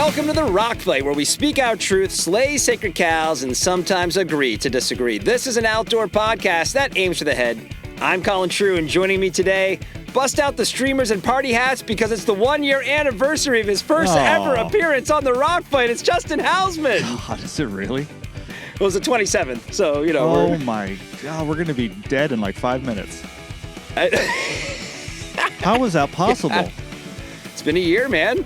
Welcome to the Rock Fight, where we speak our truth, slay sacred cows, and sometimes agree to disagree. This is an outdoor podcast that aims for the head. I'm Colin True, and joining me today, bust out the streamers and party hats because it's the 1-year anniversary of his first ever appearance on the Rock Fight. It's Justin Housman. God, is it really? It was the 27th, so, you know. Oh my God, we're going to be dead in like 5 minutes. How is that possible? Yeah. It's been a year, man.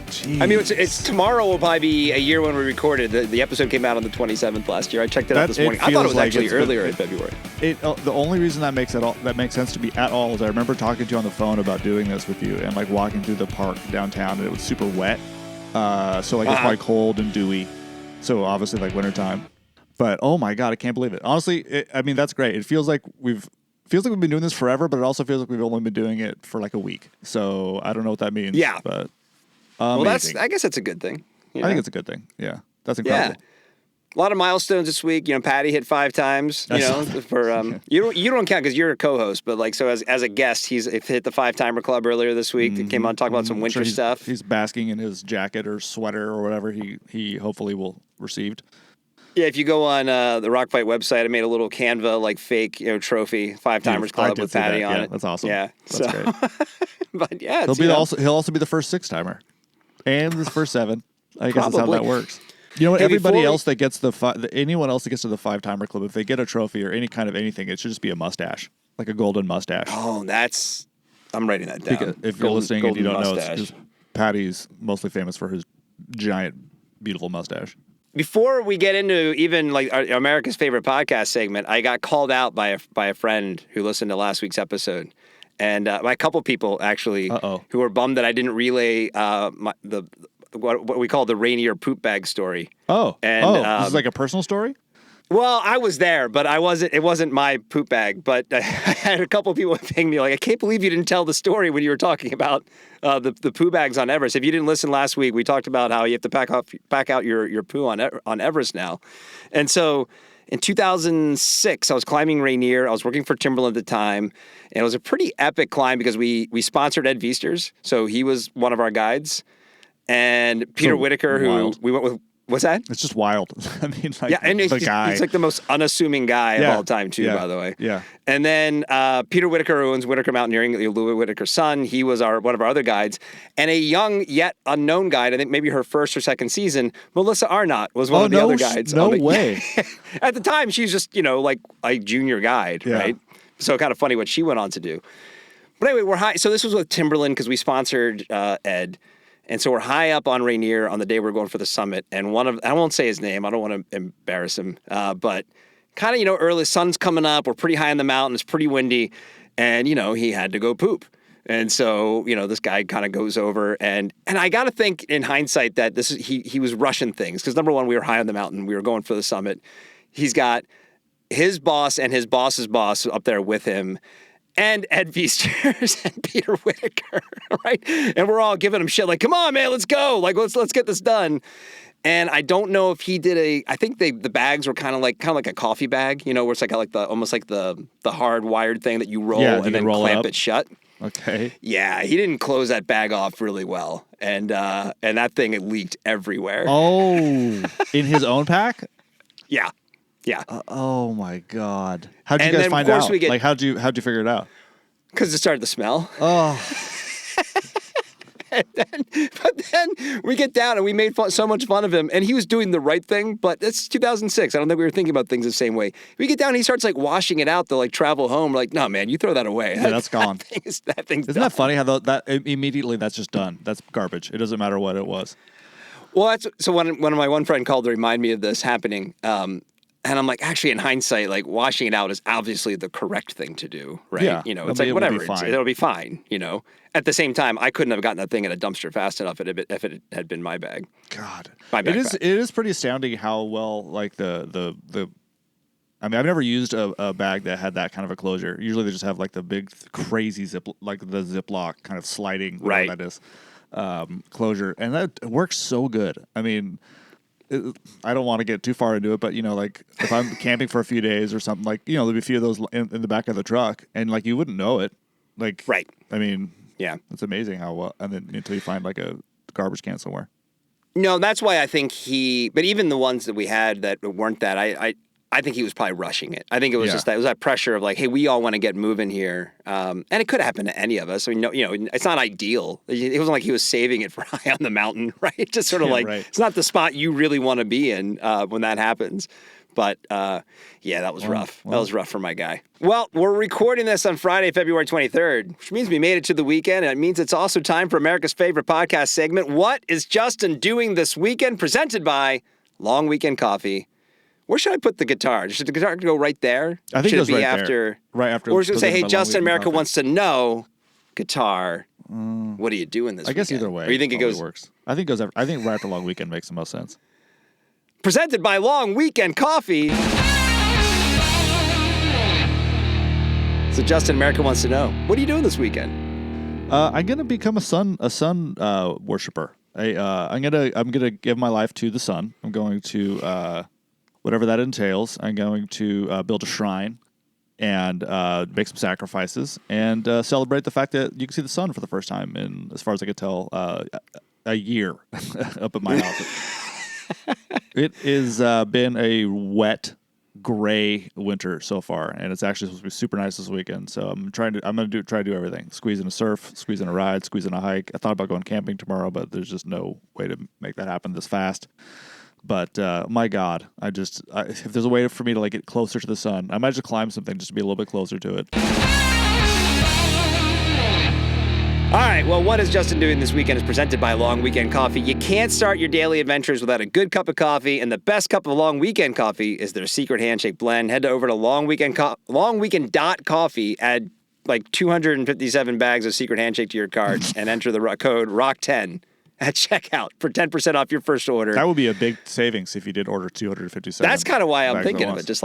Jeez. I mean, it's tomorrow will probably be a year when we recorded. The episode came out on the 27th last year. I checked it out this morning. I thought it was actually earlier in February. The only reason that makes sense to me at all is I remember talking to you on the phone about doing this with you and like walking through the park downtown, and it was super wet. So like it's probably cold and dewy. So obviously like wintertime. But oh my God, I can't believe it. Honestly, I mean, that's great. It feels like we've been doing this forever, but it also feels like we've only been doing it for like a week. So I don't know what that means. Yeah. But well, I guess that's a good thing. I think it's a good thing. Yeah. That's incredible. Yeah. A lot of milestones this week. You know, Patty hit 5 times. You know, for you don't count because you're a co-host, but like so as a guest, he's hit the 5-timer club earlier this week. He came on to talk about some winter stuff. He's basking in his jacket or sweater or whatever he hopefully will received. Yeah, if you go on the Rock Fight website, I made a little Canva like fake trophy 5-timers club with Patty on it. That's awesome. Yeah, that's great. But yeah, he'll also be the first 6-timer. And this first 7. I guess that's how that works. You know what? Anyone else that gets to the 5-timer club, if they get a trophy or any kind of anything, it should just be a mustache, like a golden mustache. Oh, I'm writing that down. Because if you're listening and you don't know, it's Patty's mostly famous for his giant, beautiful mustache. Before we get into even like America's favorite podcast segment, I got called out by a friend who listened to last week's episode. And by a couple people, actually, who were bummed that I didn't relay what we call the Rainier poop bag story. Oh, this is like a personal story? Well, I was there, but it wasn't my poop bag. But I had a couple people ping me like, I can't believe you didn't tell the story when you were talking about the poo bags on Everest. If you didn't listen last week, we talked about how you have to pack out your poo on Everest now. And so in 2006, I was climbing Rainier. I was working for Timberland at the time, and it was a pretty epic climb because we sponsored Ed Viesters, so he was one of our guides, and Peter Whitaker, who we went with. What's that? It's just wild. I mean, like, yeah, and he's like the most unassuming guy of all time, too, by the way. Yeah. And then Peter Whitaker, who owns Whitaker Mountaineering, Louis Whitaker's son, he was one of our other guides. And a young yet unknown guide, I think maybe her first or second season, Melissa Arnott was one of the other guides. No way. At the time, she's just, like a junior guide, right? So kind of funny what she went on to do. But anyway, we're high. So this was with Timberland because we sponsored Ed. And so we're high up on Rainier on the day we're going for the summit. And I won't say his name. I don't want to embarrass him. But kind of, early, sun's coming up. We're pretty high in the mountain. It's pretty windy. And, he had to go poop. And so, this guy kind of goes over. And I got to think in hindsight that he was rushing things. Because number one, we were high on the mountain. We were going for the summit. He's got his boss and his boss's boss up there with him. And Ed Viesters and Peter Whitaker, right? And we're all giving him shit like, come on, man, let's go. Like, let's get this done. And I don't know if he did I think the bags were kind of like a coffee bag, where it's like almost like the hard wired thing that you roll and then clamp it shut. Okay. Yeah, he didn't close that bag off really well. And that thing, it leaked everywhere. Oh, in his own pack? Yeah. Yeah. Oh my God! How'd you guys find out? Like, how'd you figure it out? Because it started to smell. Oh. But then we get down and we made so much fun of him, and he was doing the right thing. But it's 2006. I don't think we were thinking about things the same way. We get down and he starts like washing it out to like travel home. We're like, no, man, you throw that away. Yeah, that's gone. That thing's Isn't that funny how that immediately that's just done? That's garbage. It doesn't matter what it was. Well, so one of my friend called to remind me of this happening. And I'm like, actually, in hindsight, like washing it out is obviously the correct thing to do, right? Yeah, It's like whatever, it'll be fine. At the same time, I couldn't have gotten that thing in a dumpster fast enough if it had been my bag. God, my backpack. It is pretty astounding how well like the. I mean, I've never used a bag that had that kind of a closure. Usually, they just have like the big crazy like the Ziploc kind of sliding, right? That is closure, and that works so good. I mean. I don't want to get too far into it, but like if I'm camping for a few days or something, like there'll be a few of those in the back of the truck, and like you wouldn't know it, like right. I mean, yeah, it's amazing how well, and then until you find like a garbage can somewhere. No, that's why I think but even the ones that we had that weren't that, I think he was probably rushing it. I think it was just that pressure of like, hey, we all want to get moving here. And it could happen to any of us. I mean, no, it's not ideal. It wasn't like he was saving it for high on the mountain, right? Just sort of it's not the spot you really want to be in when that happens. But that was rough. That was rough for my guy. Well, we're recording this on Friday, February 23rd, which means we made it to the weekend. And it means it's also time for America's favorite podcast segment. What is Justin doing this weekend? Presented by Long Weekend Coffee. Where should I put the guitar? Should the guitar go right there? I think should it goes be right after, there. Right after. Or should we say, hey, Justin, America wants to know guitar. What are you doing this weekend? I guess either way. Or you think it goes works? I think right after Long Weekend makes the most sense. Presented by Long Weekend Coffee. So Justin, America wants to know, what are you doing this weekend? I'm gonna become a sun worshiper. I'm gonna give my life to the sun. I'm going to whatever that entails. I'm going to build a shrine and make some sacrifices and celebrate the fact that you can see the sun for the first time in, as far as I can tell, a year up at my house. It has been a wet, gray winter so far, and it's actually supposed to be super nice this weekend. So I'm going to try to do everything: squeeze in a surf, squeeze in a ride, squeeze in a hike. I thought about going camping tomorrow, but there's just no way to make that happen this fast. But my God, if there's a way for me to get closer to the sun, I might just climb something just to be a little bit closer to it. All right, well, what is Justin doing this weekend is presented by Long Weekend Coffee. You can't start your daily adventures without a good cup of coffee, and the best cup of Long Weekend Coffee is their secret handshake blend. Head over to longweekend.coffee, add 257 bags of secret handshake to your cart, and enter the code ROCK10 at checkout for 10% off your first order. That would be a big savings if you did order 257. That's kind of why I'm thinking of it. Just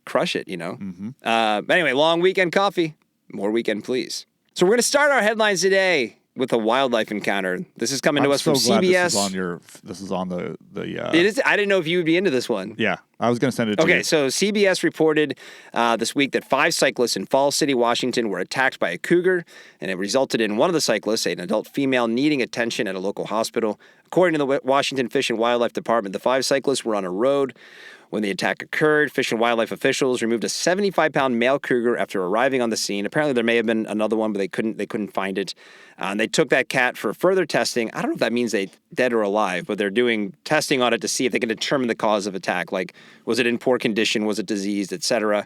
crush it, Mm-hmm. Anyway, Long Weekend Coffee. More weekend, please. So we're going to start our headlines today with a wildlife encounter. This is coming to us from CBS. This is on the. It is. I didn't know if you would be into this one. Yeah, I was going to send it to you. Okay, so CBS reported this week that 5 cyclists in Falls City, Washington, were attacked by a cougar, and it resulted in one of the cyclists, an adult female, needing attention at a local hospital. According to the Washington Fish and Wildlife Department, the 5 cyclists were on a road when the attack occurred. Fish and Wildlife officials removed a 75-pound male cougar after arriving on the scene. Apparently, there may have been another one, but they couldn't find it. And they took that cat for further testing. I don't know if that means they dead or alive, but they're doing testing on it to see if they can determine the cause of attack. Was it in poor condition? Was it diseased, et cetera?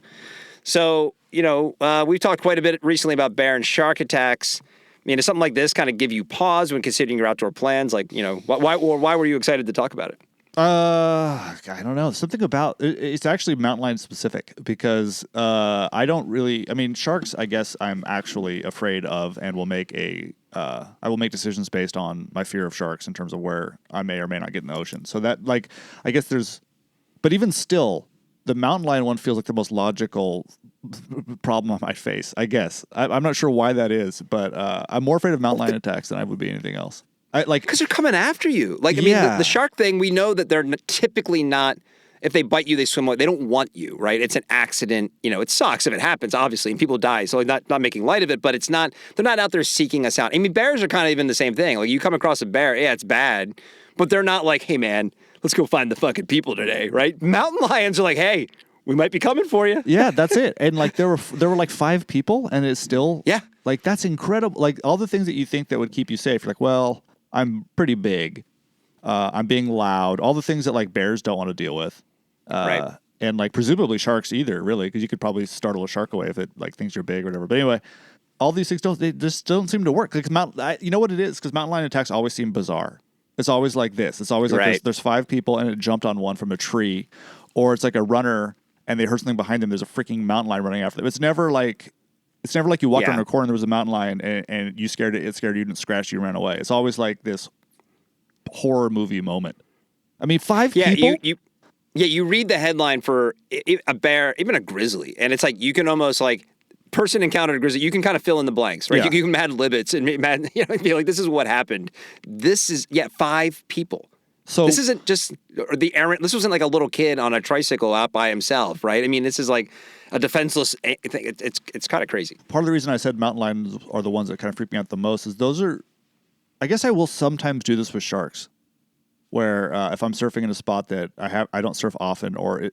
So, we've talked quite a bit recently about bear and shark attacks. I mean, does something like this kind of give you pause when considering your outdoor plans? Why were you excited to talk about it? I don't know. Something about it's actually mountain lion specific because I don't really. I mean, sharks. I guess I'm actually afraid of, and will make I will make decisions based on my fear of sharks in terms of where I may or may not get in the ocean. So that, I guess but even still, the mountain lion one feels like the most logical problem on my face. I guess I'm not sure why that is, but I'm more afraid of mountain lion attacks than I would be anything else. Because they're coming after you. The shark thing, we know that they're typically not, if they bite you, they swim away. They don't want you, right? It's an accident. It sucks if it happens, obviously, and people die. So not making light of it, but they're not out there seeking us out. I mean, bears are kind of even the same thing. You come across a bear, yeah, it's bad, but they're not like, hey, man, let's go find the fucking people today, right? Mountain lions are like, hey, we might be coming for you. Yeah, that's it. And there were 5 people, and it's still, that's incredible. All the things that you think that would keep you safe, you're like, well, I'm pretty big. I'm being loud. All the things that bears don't want to deal with. Right. And presumably sharks either, really, because you could probably startle a shark away if it thinks you're big or whatever. But anyway, all these things they just don't seem to work. You know what it is? Because mountain lion attacks always seem bizarre. It's always like this. It's always like there's 5 people and it jumped on one from a tree, or it's like a runner and they heard something behind them. There's a freaking mountain lion running after them. It's never like you walked around a corner and there was a mountain lion and you scared it. It scared you and scratched you and ran away. It's always like this horror movie moment. I mean, 5 people. You read the headline for a bear, even a grizzly, and it's you can almost person encountered a grizzly. You can kind of fill in the blanks, right? Yeah. You can Mad Libbets and be like, this is what happened. This is 5 people. So this isn't just the errant. This wasn't a little kid on a tricycle out by himself, right? I mean, this is a defenseless thing. It's kind of crazy. Part of the reason I said mountain lions are the ones that kind of freak me out the most is those are. I guess I will sometimes do this with sharks. where if I'm surfing in a spot that I don't surf often, or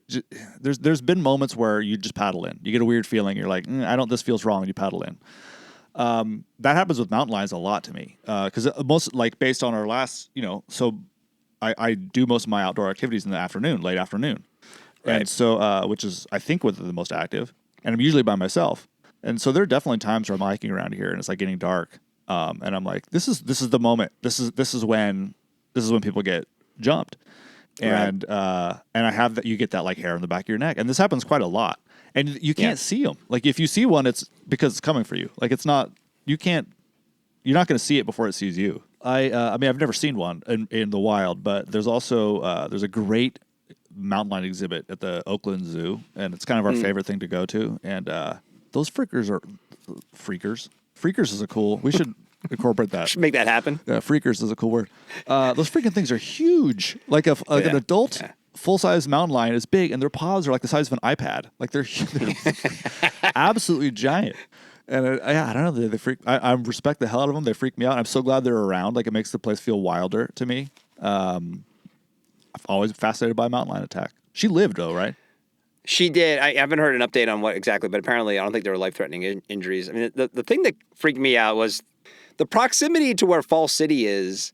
there's been moments where you just paddle in. You get a weird feeling. You're like, this feels wrong, and you paddle in. That happens with mountain lions a lot to me, because most, like, based on our last, so I do most of my outdoor activities in the afternoon, late afternoon, right. And so which is, I think, with the most active, and I'm usually by myself, and so there are definitely times where I'm hiking around here and it's like getting dark, and I'm like, this is the moment, this is when people get jumped, and right. And I have that, you get that like hair on the back of your neck, and this happens quite a lot. And you can't see them. Like, if you see one, it's because it's coming for you. Like, it's not, you're not going to see it before it sees you. I mean, I've never seen one in the wild, but there's also, there's a great mountain lion exhibit at the Oakland Zoo, and it's kind of our favorite thing to go to. And those freakers is a cool, we should incorporate that. Should make that happen. Freakers is a cool word. Those freaking things are huge. Like an adult full-size mountain lion is big, and their paws are like the size of an iPad. Like, they're absolutely giant. And I don't know, they freak. I respect the hell out of them. They freak me out. I'm so glad they're around. Like, it makes the place feel wilder to me. I've always been fascinated by mountain lion attack. She lived, though, right? She did. I haven't heard an update on what exactly, but apparently I don't think there were life-threatening injuries. I mean, the thing that freaked me out was the proximity to where Falls City is.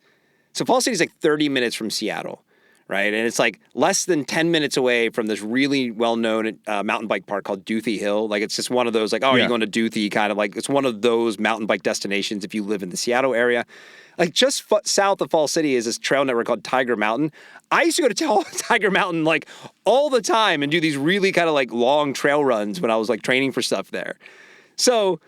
So Falls City is like 30 minutes from Seattle. Right. And it's like less than 10 minutes away from this really well-known mountain bike park called Duthie Hill. Like, it's just one of those, like, you're going to Duthie, kind of like, it's one of those mountain bike destinations if you live in the Seattle area. Like, just south of Falls City is this trail network called Tiger Mountain. I used to go to Tiger Mountain like all the time and do these really kind of like long trail runs when I was like training for stuff there. So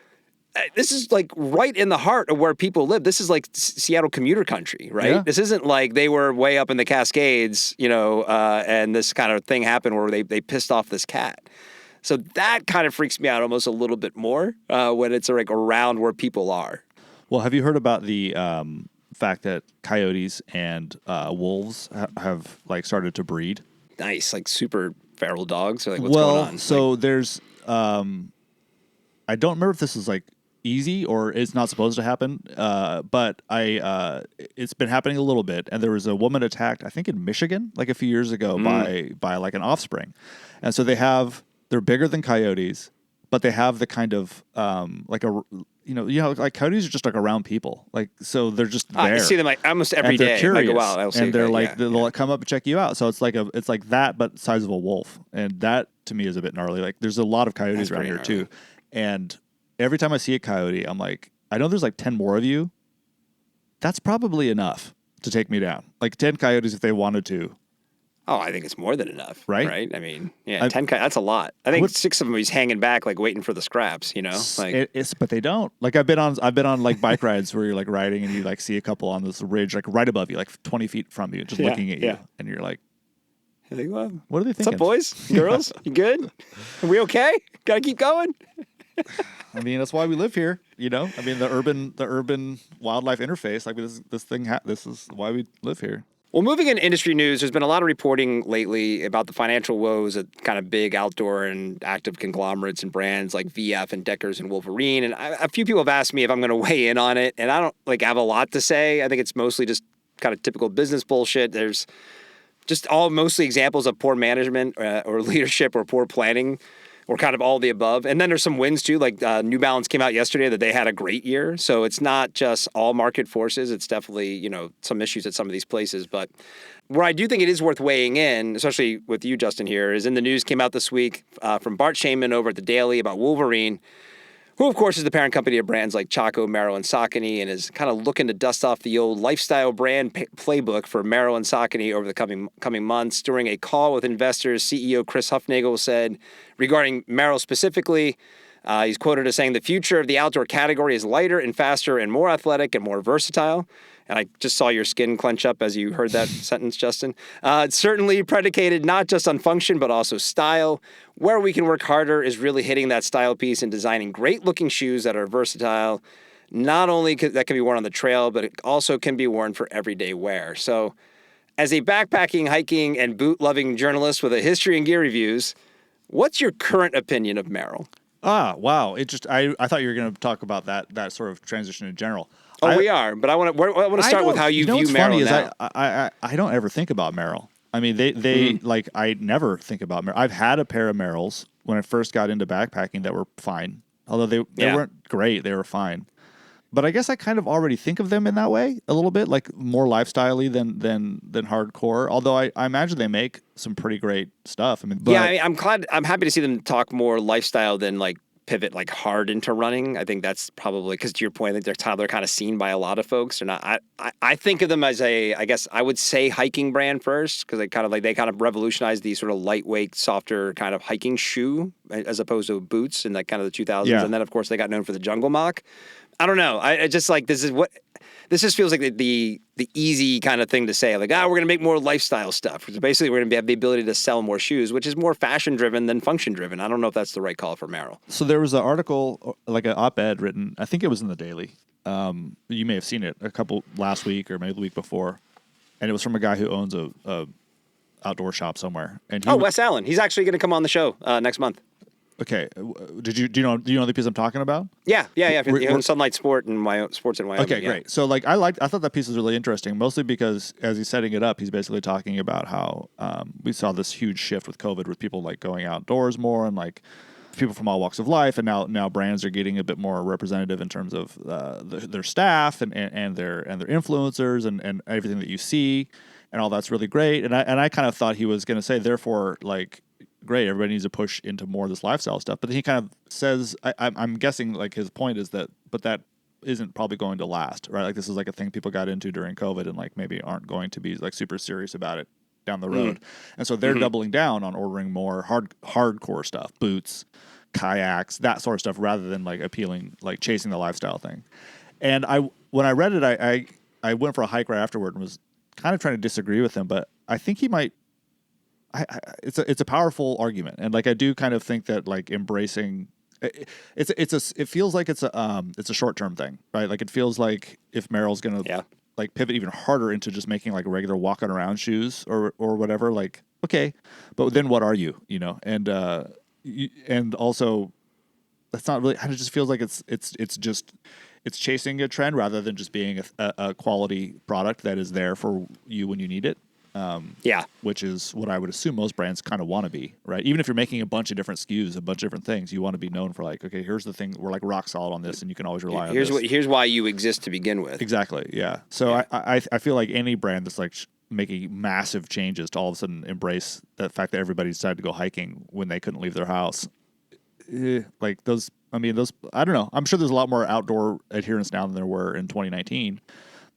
this is like right in the heart of where people live. This is like Seattle commuter country, right? Yeah. This isn't like they were way up in the Cascades, and this kind of thing happened where they pissed off this cat. So that kind of freaks me out almost a little bit more when it's like around where people are. Well, have you heard about the fact that coyotes and wolves have like started to breed? Nice, like super feral dogs. Or like, what's going on? So there's, I don't remember if this is like easy or it's not supposed to happen, but it's been happening a little bit. And there was a woman attacked, I think in Michigan, like a few years ago by like an offspring. And so they're bigger than coyotes, but they have the kind of like like coyotes are just like around people, like, so they're just there. I see them like almost every day. Curious, I go out, I'll see and they're like they'll come up and check you out. So it's like that, but the size of a wolf, and that to me is a bit gnarly. Like, there's a lot of coyotes around here too, and every time I see a coyote, I'm like, I know there's like 10 more of you. That's probably enough to take me down. Like 10 coyotes if they wanted to. Oh, I think it's more than enough. Right? I mean, 10 that's a lot. I think 6 of them he's hanging back, like waiting for the scraps, Like, but they don't. Like, I've been on like bike rides where you're like riding and you like see a couple on this ridge, like right above you, like 20 feet from you, just looking at you. And you're like, well, what are they thinking? What's up, boys? Girls? You good? Are we okay? Gotta keep going? I mean, that's why we live here, I mean, the urban wildlife interface, like this is why we live here. Well, moving into industry news, there's been a lot of reporting lately about the financial woes of kind of big outdoor and active conglomerates and brands like VF and Deckers and Wolverine. And a few people have asked me if I'm going to weigh in on it, and I don't have a lot to say. I think it's mostly just kind of typical business bullshit. There's just all mostly examples of poor management or leadership or poor planning, or kind of all the above. And then there's some wins too, like New Balance came out yesterday that they had a great year. So it's not just all market forces. It's definitely, some issues at some of these places. But where I do think it is worth weighing in, especially with you, Justin, here, is in the news came out this week from Bart Shaman over at the Daily about Wolverine, who, of course, is the parent company of brands like Chaco, Merrell, and Saucony, and is kind of looking to dust off the old lifestyle brand playbook for Merrell and Saucony over the coming months. During a call with investors, CEO Chris Hufnagel said, regarding Merrell specifically, he's quoted as saying, "The future of the outdoor category is lighter and faster and more athletic and more versatile." And I just saw your skin clench up as you heard that sentence, Justin. It's certainly predicated not just on function, but also style. Where we can work harder is really hitting that style piece and designing great-looking shoes that are versatile. Not only that can be worn on the trail, but it also can be worn for everyday wear. So as a backpacking, hiking, and boot-loving journalist with a history in gear reviews, what's your current opinion of Merrell? Wow. I thought you were going to talk about that sort of transition in general. We are, but I want to start with how you view Merrell now. I don't ever think about Merrell. I mean, they like, I never think about Merrell. I've had a pair of Merrells when I first got into backpacking that were fine. Although they weren't great, they were fine. But I guess I kind of already think of them in that way a little bit, like more lifestyle-y than hardcore. Although I imagine they make some pretty great stuff. I mean, I'm happy to see them talk more lifestyle than like pivot like hard into running. I think that's probably because, to your point, I think they're kind of seen by a lot of folks. They're not. I think of them as I guess I would say hiking brand first, because they kind of revolutionized the sort of lightweight, softer kind of hiking shoe as opposed to boots in like kind of the 2000s. Yeah. And then of course they got known for the Jungle Mock. I don't know. I just like this just feels like the easy kind of thing to say, like, we're going to make more lifestyle stuff. So basically, we're going to have the ability to sell more shoes, which is more fashion-driven than function-driven. I don't know if that's the right call for Merrell. So there was an article, like an op-ed written, I think it was in the Daily. You may have seen it last week or maybe the week before. And it was from a guy who owns a outdoor shop somewhere. And Wes Allen. He's actually going to come on the show next month. Okay, do you know the piece I'm talking about? Yeah. He owns Sunlight Sports in Wyoming. Okay, great. So like I thought that piece was really interesting, mostly because as he's setting it up, he's basically talking about how we saw this huge shift with COVID, with people like going outdoors more and like people from all walks of life, and now brands are getting a bit more representative in terms of their staff and their influencers and everything that you see, and all that's really great. And I kind of thought he was going to say, therefore, like, great, everybody needs to push into more of this lifestyle stuff. But then he kind of says, I'm guessing like his point is that isn't probably going to last, right? Like this is like a thing people got into during COVID and like maybe aren't going to be like super serious about it down the road. And so they're doubling down on ordering more hardcore stuff, boots, kayaks, that sort of stuff, rather than like appealing, like chasing the lifestyle thing. And when I read it, I went for a hike right afterward and was kind of trying to disagree with him, but I think he might. It's a powerful argument, and like I do kind of think that like embracing it feels like it's a short-term thing, right? Like it feels like if Merrell's gonna like pivot even harder into just making like regular walking around shoes or whatever, like okay, but then what are you know? And also that's not really. It just feels like it's chasing a trend rather than just being a quality product that is there for you when you need it. Which is what I would assume most brands kind of want to be, right? Even if you're making a bunch of different SKUs, a bunch of different things, you want to be known for like, okay, here's the thing, we're like rock solid on this, and you can always rely on this. Here's why you exist to begin with. Exactly, yeah. So I feel like any brand that's like making massive changes to all of a sudden embrace the fact that everybody decided to go hiking when they couldn't leave their house, like those. I don't know. I'm sure there's a lot more outdoor adherence now than there were in 2019.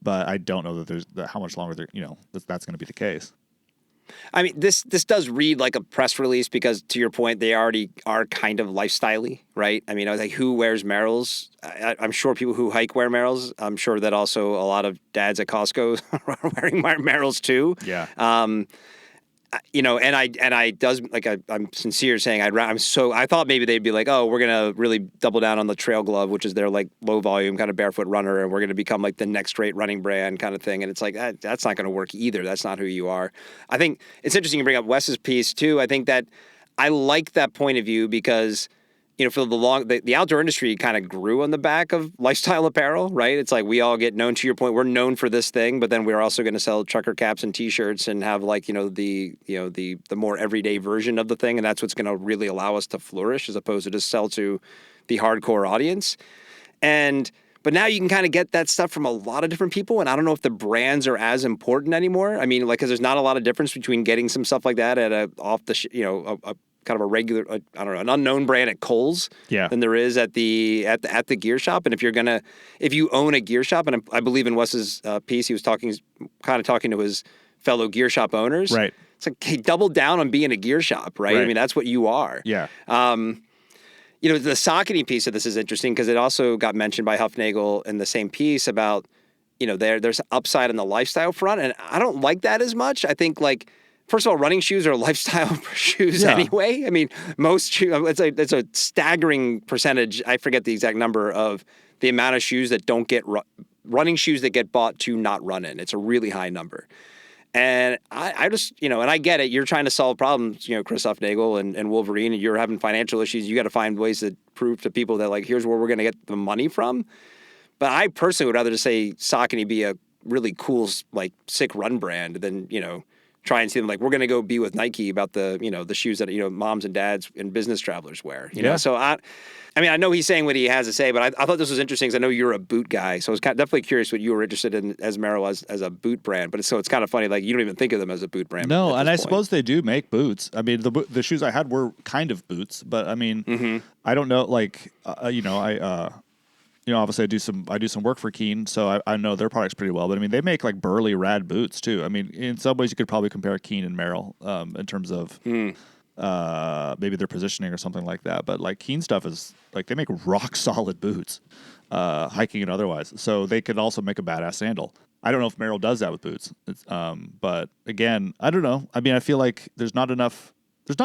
But I don't know that how much longer that's going to be the case. I mean, this does read like a press release because, to your point, they already are kind of lifestyle-y, right? I mean, I was like, who wears Merrells? I'm sure people who hike wear Merrells. I'm sure that also a lot of dads at Costco are wearing Merrells too. Yeah. And I does like I'm sincere saying I thought maybe they'd be like, oh, we're gonna really double down on the trail glove, which is their like low volume kind of barefoot runner, and we're gonna become like the next great running brand kind of thing. And it's like that's not gonna work either. That's not who you are. I think it's interesting you bring up Wes's piece too. I think that I like that point of view because, for the outdoor industry kind of grew on the back of lifestyle apparel, right? It's like we all get known, to your point, we're known for this thing, but then we're also going to sell trucker caps and T-shirts and have like, the more everyday version of the thing. And that's what's going to really allow us to flourish as opposed to just sell to the hardcore audience. But now you can kind of get that stuff from a lot of different people. And I don't know if the brands are as important anymore. I mean, like, because there's not a lot of difference between getting some stuff like that at a kind of a regular, an unknown brand at Kohl's than there is at the gear shop. And if you own a gear shop, and I believe in Wes's piece, he was talking to his fellow gear shop owners. Right. It's like, hey, double down on being a gear shop, right? I mean, that's what you are. Yeah. The Saucony piece of this is interesting because it also got mentioned by Huffnagel in the same piece about, there's upside on the lifestyle front. And I don't like that as much. I think like, first of all, running shoes are lifestyle shoes anyway. I mean, most shoes, it's a staggering percentage. I forget the exact number of the amount of shoes that don't get running shoes that get bought to not run in. It's a really high number. And I just, and I get it. You're trying to solve problems, Chris Huffnagel and Wolverine, and you're having financial issues. You got to find ways to prove to people that like, here's where we're going to get the money from. But I personally would rather just say Saucony be a really cool, like, sick run brand than, try and see them like, we're going to go be with Nike about the, the shoes that, moms and dads and business travelers wear, you know? So I know he's saying what he has to say, but I thought this was interesting because I know you're a boot guy. So I was definitely curious what you were interested in as Merrell as a boot brand. But it's kind of funny, like, you don't even think of them as a boot brand. No, and I suppose they do make boots. I mean, the shoes I had were kind of boots, but I mean, I don't know, like, obviously I do some work for Keen, so I know their products pretty well. But I mean, they make like burly, rad boots too. I mean, in some ways you could probably compare Keen and Merrell in terms of maybe their positioning or something like that. But like Keen stuff is like they make rock solid boots, hiking and otherwise. So they could also make a badass sandal. I don't know if Merrell does that with boots, but again, I don't know. I mean, I feel like there's not enough. I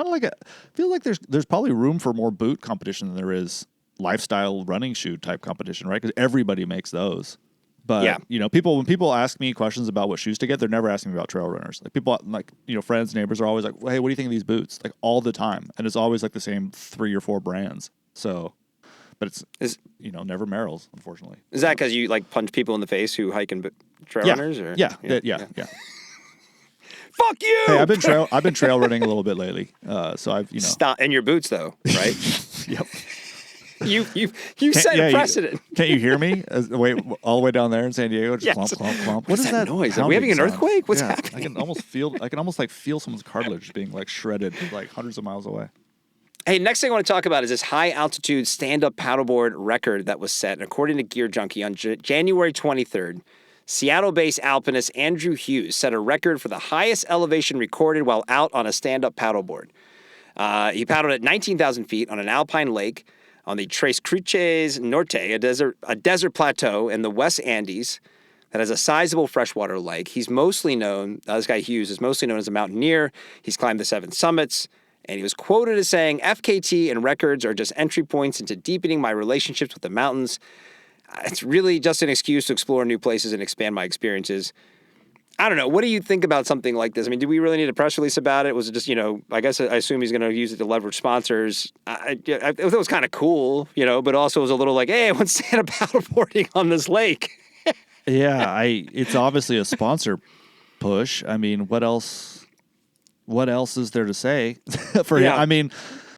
feel like there's probably room for more boot competition than there is lifestyle running shoe type competition, right? Because everybody makes those. But when people ask me questions about what shoes to get, they're never asking me about trail runners. Like people, like friends, neighbors are always like, "Hey, what do you think of these boots?" Like all the time, and it's always like the same 3 or 4 brands. So, but it's never Merrell's, unfortunately. Is that because you like punch people in the face who hike and trail runners? Or? Yeah. Fuck you! Hey, I've been trail running a little bit lately. So I've stop in your boots though, right? Yep. You set a precedent. Can't you hear me? All the way down there in San Diego, just clomp, clomp, clomp. What is that noise? Are we having an earthquake? What's happening? I can almost like feel someone's cartilage being like shredded like hundreds of miles away. Hey, next thing I want to talk about is this high altitude stand-up paddleboard record that was set. And according to Gear Junkie, on January 23rd, Seattle-based alpinist Andrew Hughes set a record for the highest elevation recorded while out on a stand-up paddleboard. He paddled at 19,000 feet on an alpine lake on the Tres Cruces Norte, a desert plateau in the West Andes that has a sizable freshwater lake. He's mostly known, this guy Hughes is mostly known as a mountaineer. He's climbed the 7 summits, and he was quoted as saying, "FKT and records are just entry points into deepening my relationships with the mountains. It's really just an excuse to explore new places and expand my experiences." I don't know. What do you think about something like this? I mean, do we really need a press release about it? Was it just, I guess I assume he's going to use it to leverage sponsors. It was kind of cool, but also it was a little like, hey, I want to stand up paddleboarding on this lake. Yeah, it's obviously a sponsor push. I mean, what else is there to say for him? I mean,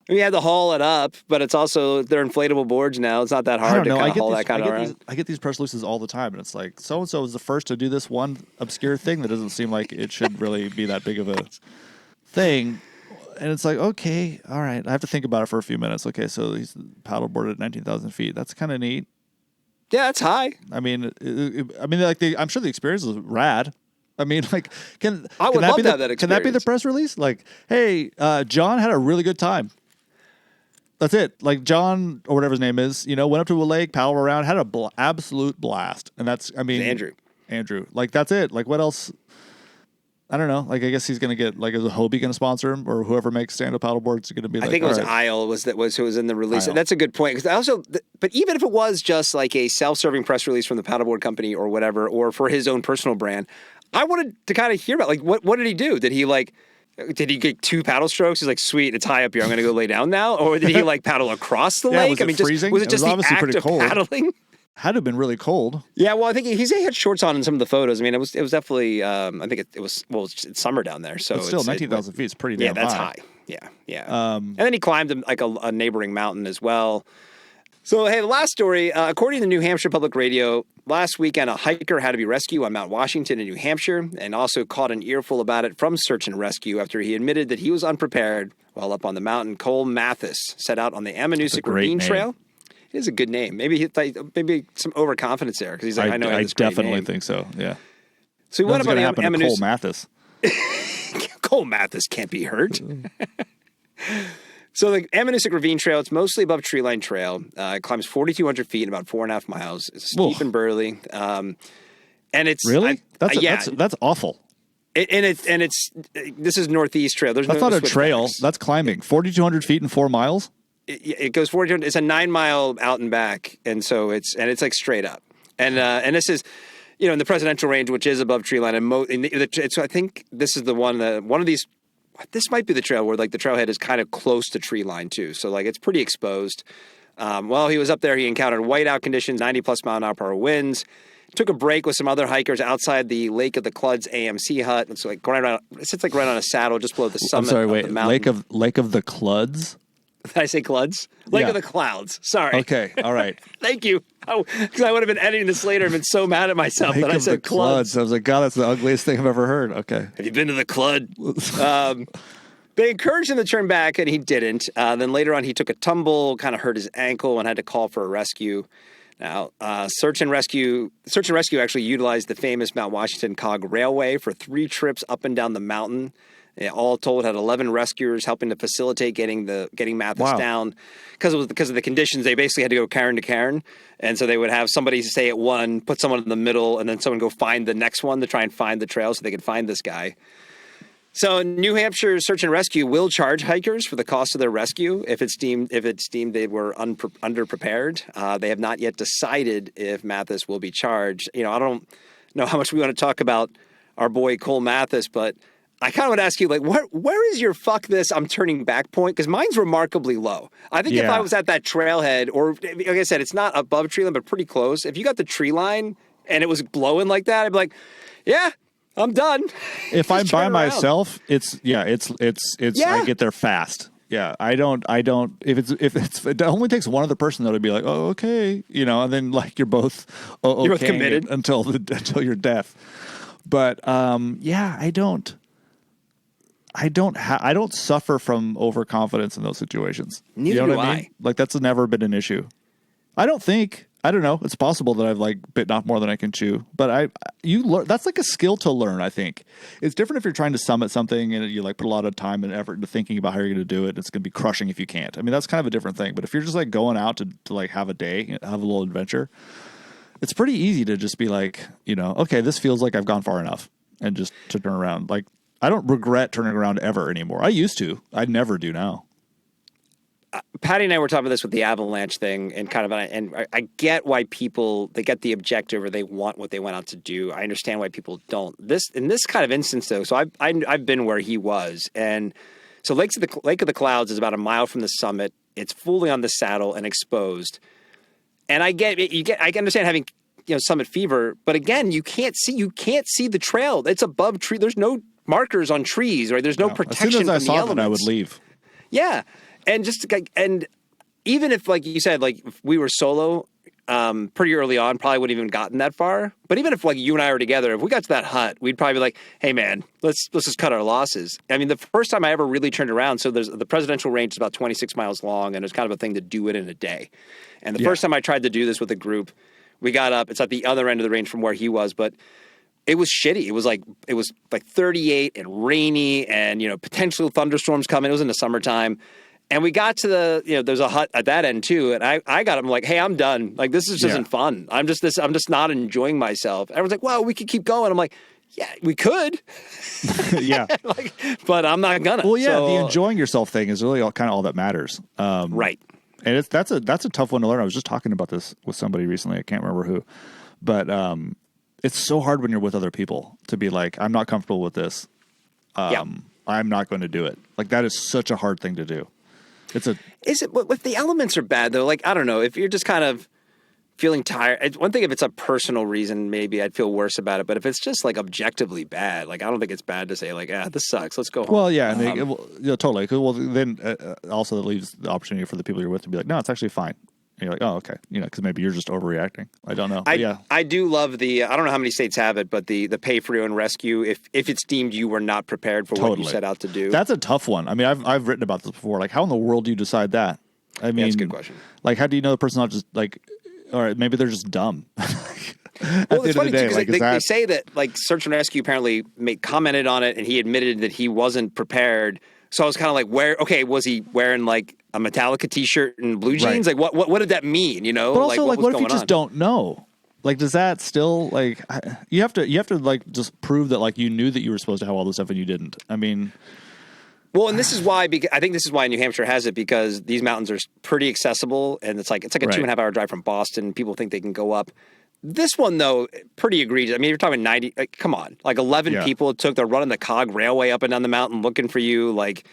we had to haul it up, but it's also, they're inflatable boards now. It's not that hard to kind of haul that kind of around. I get these press releases all the time, and it's like, so-and-so was the first to do this one obscure thing that doesn't seem like it should really be that big of a thing. And it's like, okay, all right. I have to think about it for a few minutes. Okay, so he's paddleboarded at 19,000 feet. That's kind of neat. Yeah, that's high. I mean, I'm sure the experience is rad. I mean, like, can that be the press release? Like, hey, John had a really good time. That's it. Like John or whatever his name is, went up to a lake, paddled around, had an absolute blast. And that's, Andrew. Like, that's it. Like, what else? I don't know. Like, I guess he's going to get, like, is a Hobie going to sponsor him, or whoever makes stand-up paddleboards is going to be like, I think it was Isle who was in the release. That's a good point. Because but even if it was just like a self-serving press release from the paddleboard company or whatever, or for his own personal brand, I wanted to kind of hear about, like, what did he do? Did he get 2 paddle strokes? He's like, sweet, it's high up here. I'm going to go lay down now. Or did he like paddle across the lake? Was it freezing? Was it just the act of cold. paddling? Had to have been really cold. Yeah, well, I think he had shorts on in some of the photos. I mean, it was definitely. I think it's summer down there, so but still 19,000 feet is pretty damn high. Yeah, that's high. Yeah. And then he climbed like a neighboring mountain as well. So, hey, the last story, according to New Hampshire Public Radio, last weekend a hiker had to be rescued on Mount Washington in New Hampshire and also caught an earful about it from Search and Rescue after he admitted that he was unprepared while up on the mountain. Cole Mathis set out on the Ammonoosuc Ravine Trail. It is a good name. Maybe some overconfidence there because he's like, I know this great definitely name. Think so, yeah. So he went up on Ammonoosuc. Cole Mathis. Cole Mathis can't be hurt. So the Ammonoosuc Ravine Trail, it's mostly above treeline trail. It climbs 4,200 feet in about 4.5 miles. It's steep and burly. And it's really that's awful. This is Northeast Trail. That's not a trail. That's climbing 4,200 feet in 4 miles. It goes 4,200. It's a 9-mile out and back, and so it's like straight up. And this is, in the presidential range, which is above treeline. And I think this is the one of these. This might be the trail where like the trailhead is kind of close to tree line too. So like it's pretty exposed. Well, he was up there. He encountered whiteout conditions, 90-plus mile-an-hour winds. Took a break with some other hikers outside the Lake of the Cluds AMC hut. It's like it sits like right on a saddle just below the summit of the mountain. Lake of the Cluds? Did I say Cluds? Lake of the Clouds. Sorry. Okay, all right. Thank you. Because I would have been editing this later and been so mad at myself that I said Cluds. I was like, God, that's the ugliest thing I've ever heard. Okay. Have you been to the Clud? They encouraged him to turn back, and he didn't. Then later on, he took a tumble, kind of hurt his ankle, and had to call for a rescue. Now, Search and Rescue actually utilized the famous Mount Washington Cog Railway for 3 trips up and down the mountain. They all told had 11 rescuers helping to facilitate getting Mathis down because of the conditions. They basically had to go cairn to cairn, and so they would have somebody stay at one, put someone in the middle, and then someone go find the next one to try and find the trail so they could find this guy. So New Hampshire Search and Rescue will charge hikers for the cost of their rescue if it's deemed they were underprepared. They have not yet decided if Mathis will be charged. I don't know how much we want to talk about our boy Cole Mathis, but I kind of would ask you, like, where is your fuck this, I'm turning back point? Because mine's remarkably low. I think if I was at that trailhead, or like I said, it's not above tree line, but pretty close. If you got the tree line and it was blowing like that, I'd be like, yeah, I'm done. If I'm by myself, it's I get there fast. Yeah, I don't. If it only takes one other person though to be like, oh, okay, and then like you're both you're both committed until your death. But I don't suffer from overconfidence in those situations. Neither do I. mean? Like that's never been an issue. I don't know. It's possible that I've like bitten off more than I can chew, but you learn. That's like a skill to learn. I think it's different if you're trying to summit something and you like put a lot of time and effort into thinking about how you're going to do it. It's going to be crushing if you can't. I mean, that's kind of a different thing. But if you're just like going out to like have a day, have a little adventure, it's pretty easy to just be like, okay, this feels like I've gone far enough, and just to turn around. Like I don't regret turning around ever anymore. I used to. I never do now. Patty and I were talking about this with the avalanche thing, and I get why people, they get the objective or they want what they went out to do. I understand why people don't. In this kind of instance, though, so I've been where he was, and so Lake of the Clouds is about a mile from the summit. It's fully on the saddle and exposed, and I can understand having summit fever, but again, you can't see the trail. It's above tree. There's no markers on trees, right? There's no protection. As soon as I from saw the it, elements. I would leave. Yeah. And even if, like you said, like if we were solo pretty early on, probably wouldn't even gotten that far. But even if like you and I were together, if we got to that hut, we'd probably be like, hey man, let's just cut our losses. I mean, the first time I ever really turned around, so there's the presidential range is about 26 miles long, and it's kind of a thing to do it in a day. And the first time I tried to do this with a group, we got up, it's at the other end of the range from where he was, but it was shitty. It was like 38 and rainy and, potential thunderstorms coming. It was in the summertime. And we got to there's a hut at that end too. And I got him like, hey, I'm done. Like, this is just isn't fun. I'm just not enjoying myself. Everyone's like, well, we could keep going. I'm like, yeah, we could. Yeah. But I'm not gonna. Well, yeah, the enjoying yourself thing is really all that matters. Right. And that's a tough one to learn. I was just talking about this with somebody recently. I can't remember who, but it's so hard when you're with other people to be like, I'm not comfortable with this. I'm not going to do it. Like that is such a hard thing to do. Is it? If the elements are bad though, like I don't know, if you're just kind of feeling tired. It's one thing if it's a personal reason, maybe I'd feel worse about it. But if it's just like objectively bad, like I don't think it's bad to say like, this sucks. Let's go home. Well, yeah, and totally. Well, then also that leaves the opportunity for the people you're with to be like, no, it's actually fine. And you're like, oh, okay, because maybe you're just overreacting. I don't know. I do love the. I don't know how many states have it, but the pay for your own rescue if it's deemed you were not prepared for what you set out to do. That's a tough one. I mean, I've written about this before. Like, how in the world do you decide that? I mean, that's a good question. Like, how do you know the person's not just like, all right, maybe they're just dumb. Well, it's funny too because they say that like Search and Rescue apparently commented on it, and he admitted that he wasn't prepared. So I was kind of like, was he wearing like a Metallica T-shirt and blue jeans? Right. Like, what did that mean? But also, like, what if you just don't know? Like, does that still like you have to like just prove that like you knew that you were supposed to have all this stuff and you didn't? I mean, well, and this is why I think this is why New Hampshire has it because these mountains are pretty accessible and it's like a 2.5 hour drive from Boston. People think they can go up. This one, though, pretty egregious. I mean, you're talking 90. Like, come on, like 11 people took the run on the Cog Railway up and down the mountain looking for you. Like,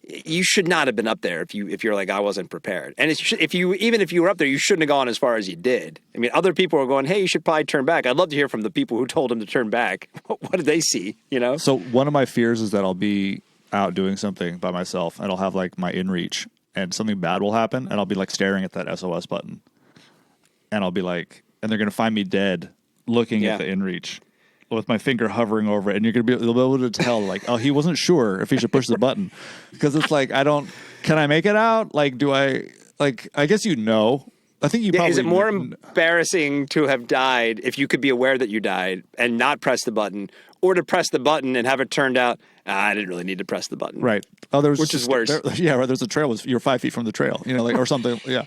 you should not have been up there if you're like, I wasn't prepared. And even if you were up there, you shouldn't have gone as far as you did. I mean, other people are going, hey, you should probably turn back. I'd love to hear from the people who told him to turn back. What did they see? You know? So one of my fears is that I'll be out doing something by myself and I'll have like my inReach and something bad will happen and I'll be like staring at that SOS button and I'll be like, and they're going to find me dead looking at the inReach with my finger hovering over it, and you'll be able to tell, like, oh, he wasn't sure if he should push the button, because it's like, can I make it out? Like, I guess I think you probably... Is it more embarrassing to have died if you could be aware that you died and not press the button, or to press the button and have it turned out, I didn't really need to press the button? Right. Oh, which is worse. Right. There's a trail. You're 5 feet from the trail, or something. Yeah.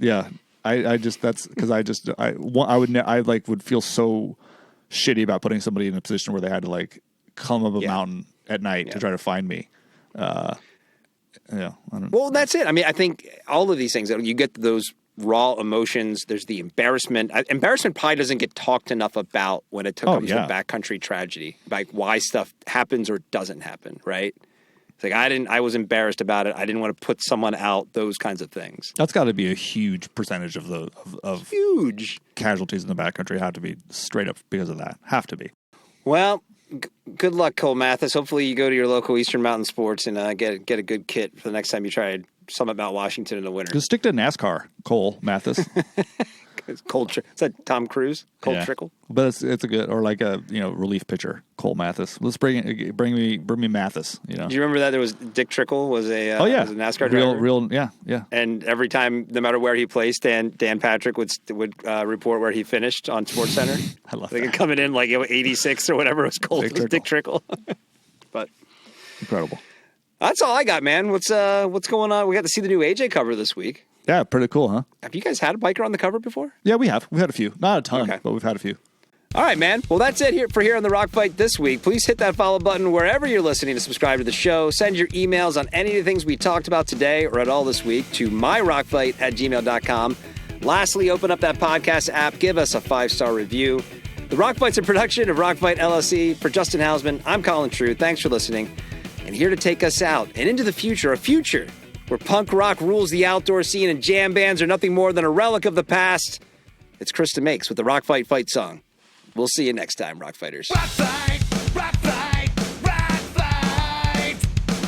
Yeah. I would feel so shitty about putting somebody in a position where they had to like come up a mountain at night to try to find me. Well, that's it. I mean, I think all of these things, you get those raw emotions. There's the embarrassment. Embarrassment probably doesn't get talked enough about when it comes to backcountry tragedy, like why stuff happens or doesn't happen, right? It's like, I was embarrassed about it. I didn't want to put someone out, those kinds of things. That's got to be a huge percentage of huge casualties in the backcountry have to be straight up because of that. Have to be. Well, good luck, Cole Mathis. Hopefully you go to your local Eastern Mountain Sports and get a good kit for the next time you try Summit Mount Washington in the winter. Just stick to NASCAR, Cole Mathis. Is that Tom Cruise? Trickle? But it's a good, or like a relief pitcher, Cole Mathis. Let's bring me Mathis. Do you remember that there was Dick Trickle was a was a NASCAR driver? Yeah. And every time, no matter where he placed, Dan Patrick would report where he finished on SportsCenter. I love that. They coming in like 86 or whatever it was called. It was Dick Trickle. But incredible. That's all I got, man. What's going on? We got to see the new AJ cover this week. Yeah, pretty cool, huh? Have you guys had a biker on the cover before? Yeah, we have. We've had a few. Not a ton, but we've had a few. All right, man. Well, that's it here on the Rock Fight this week. Please hit that follow button wherever you're listening to subscribe to the show. Send your emails on any of the things we talked about today or at all this week to myrockfight@gmail.com. Lastly, open up that podcast app. Give us a 5-star review. The Rock Fight's a production of Rock Fight LLC. For Justin Housman, I'm Colin True. Thanks for listening. And here to take us out and into the future, a future where punk rock rules the outdoor scene and jam bands are nothing more than a relic of the past, it's Krista Makes with the Rock Fight Fight song. We'll see you next time, Rock Fighters. Rock fight, rock fight, rock fight,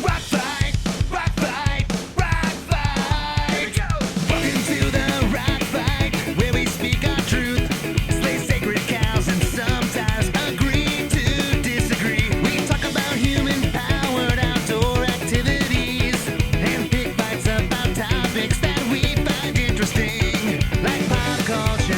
rock fight, rock fight, rock fight. Here we go. Welcome to the Rock Fight, where we speak our truth, slay sacred cows, and sometimes agree to disagree. We talk about human-powered outdoor activities and pick fights about topics that we find interesting, like pop culture.